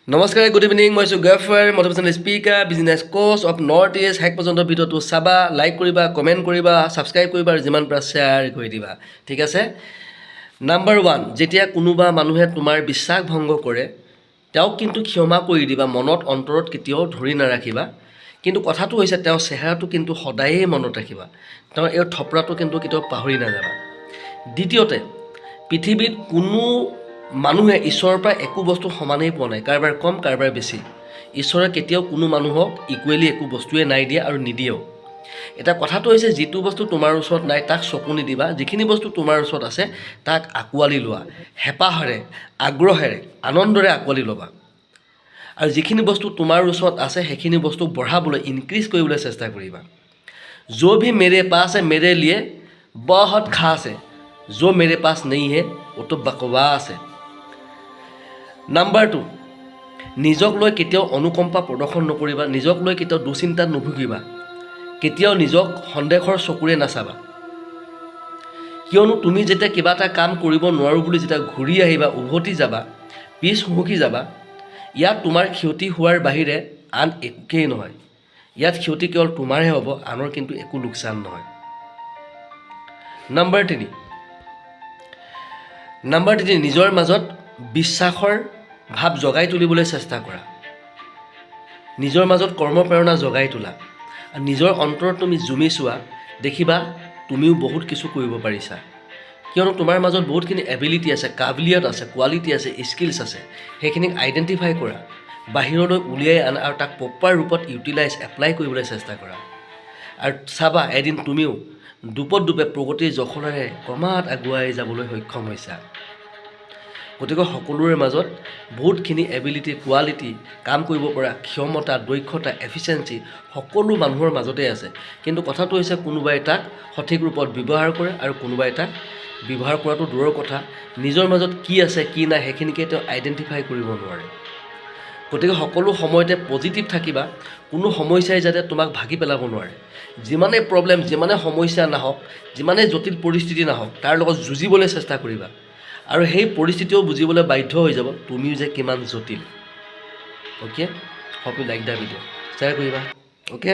নমস্কাৰ, good evening. মই আছোঁ Gaffar, motivational speaker, business coach of north east. শেষ পৰ্যন্ত ভিডিঅ'টো চাবা, লাইক কৰিবা, কমেণ্ট কৰিবা, ছাবস্ক্ৰাইব কৰিবা আৰু যিমান পাৰা শ্বেয়াৰ কৰি দিবা। ঠিক আছে। নাম্বাৰ 1, যেতিয়া কোনোবা মানুহে তোমাৰ বিশ্বাস ভংগ কৰে তেওঁক কিন্তু ক্ষমা কৰি দিবা, মনত অন্তৰত কেতিয়াও ধৰি নাৰাখিবা। কিন্তু কথাটো হৈছে তেওঁৰ চেহেৰাটো কিন্তু সদায়েই মনত ৰাখিবা, তেওঁৰ এই থপৰাটো কিন্তু কেতিয়াও পাহৰি নাযাবা। দ্বিতীয়তে, পৃথিৱীত কোনো মানুহে ঈশ্বৰৰ পৰা একো বস্তু সমানেই পোৱা নাই, কাৰোবাৰ কম কাৰোবাৰ বেছি। ঈশ্বৰে কেতিয়াও কোনো মানুহক ইকুৱেলি একো বস্তুৱে নাই দিয়া আৰু নিদিয়েও। এটা কথাটো হৈছে যিটো বস্তু তোমাৰ ওচৰত নাই তাক চকু নিদিবা, যিখিনি বস্তু তোমাৰ ওচৰত আছে তাক আঁকোৱালি লোৱা, হেঁপাহেৰে, আগ্ৰহেৰে, আনন্দৰে আঁকোৱালি ল'বা। আৰু যিখিনি বস্তু তোমাৰ ওচৰত আছে সেইখিনি বস্তু বঢ়াবলৈ, ইনক্ৰিজ কৰিবলৈ চেষ্টা কৰিবা। जो भी मेरे पास है मेरे लिए बहुत खास है, जो मेरे पास नहीं है वो तो बकवास है। নাম্বাৰ 2, নিজক লৈ কেতিয়াও অনুকম্পা প্ৰদৰ্শন নকৰিবা, নিজক লৈ কেতিয়াও দুচিন্তাত নুভুগিবা, কেতিয়াও নিজক সন্দেহৰ চকুৰে নাচাবা। কিয়নো তুমি যেতিয়া কিবা এটা কাম কৰিব নোৱাৰোঁ বুলি যেতিয়া ঘূৰি আহিবা, উভতি যাবা, পিছ হুহুকি যাবা, ইয়াত তোমাৰ ক্ষতি হোৱাৰ বাহিৰে আন একোৱেই নহয়। ইয়াত ক্ষতি কেৱল তোমাৰহে হ'ব, আনৰ কিন্তু একো লোকচান নহয়। নাম্বাৰ 3, নিজৰ মাজত বিশ্বাসৰ ভাৱ জগাই তুলিবলৈ চেষ্টা কৰা, নিজৰ মাজত কৰ্মপ্ৰেৰণা জগাই তোলা। আৰু নিজৰ অন্তৰত তুমি জুমি চোৱা, দেখিবা তুমিও বহুত কিছু কৰিব পাৰিছা। কিয়নো তোমাৰ মাজত বহুতখিনি এবিলিটি আছে, কাবিলিয়ত আছে, কোৱালিটি আছে, স্কিলছ আছে। সেইখিনিক আইডেণ্টিফাই কৰা, বাহিৰলৈ উলিয়াই আনা আৰু তাক প্ৰপাৰ ৰূপত ইউটিলাইজ, এপ্লাই কৰিবলৈ চেষ্টা কৰা। আৰু চাবা এদিন তুমিও দুপে প্ৰগতিৰ জখলাৰে ক্ৰমাৎ আগুৱাই যাবলৈ সক্ষম হৈছা। গতিকে সকলোৰে মাজত বহুতখিনি এবিলিটি, কোৱালিটি, কাম কৰিব পৰা ক্ষমতা, দক্ষতা, এফিচিয়েঞ্চি সকলো মানুহৰ মাজতে আছে। কিন্তু কথাটো হৈছে কোনোবাই তাক সঠিক ৰূপত ব্যৱহাৰ কৰে আৰু কোনোবাই তাক ব্যৱহাৰ কৰাটো দূৰৰ কথা, নিজৰ মাজত কি আছে কি নাই সেইখিনিকে তেওঁ আইডেণ্টিফাই কৰিব নোৱাৰে। গতিকে সকলো সময়তে পজিটিভ থাকিবা, কোনো সমস্যাই যাতে তোমাক ভাগি পেলাব নোৱাৰে। যিমানেই প্ৰব্লেম, যিমানেই সমস্যা নাহক, যিমানেই জটিল পৰিস্থিতি নাহক, তাৰ লগত যুঁজিবলৈ চেষ্টা কৰিবা। আৰু সেই পৰিস্থিতিও বুজিবলৈ বাধ্য হৈ যাব তুমিও যে কিমান জটিল। Okay, hope you like the video', share কৰিবা। অ'কে।